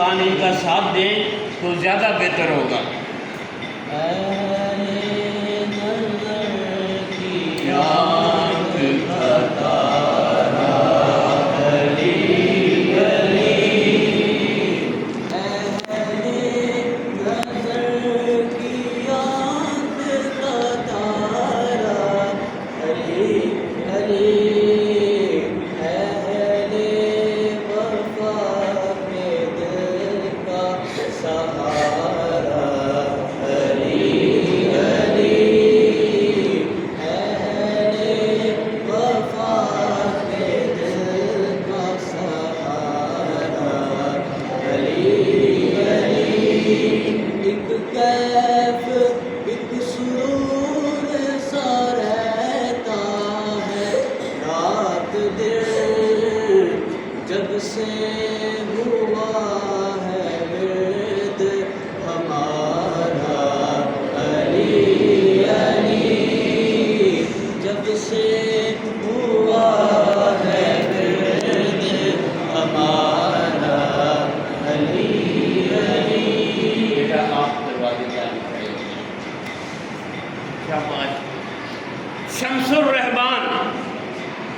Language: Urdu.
کہانی کا ساتھ دیں تو زیادہ بہتر ہوگا۔ جب سے ہوا ہے ورد ہمارا علی علی، جب سے ہوا ہے ورد ہمارا علی علی۔ بیٹا آپ دروازے کا کیا بات، شمس الرحمان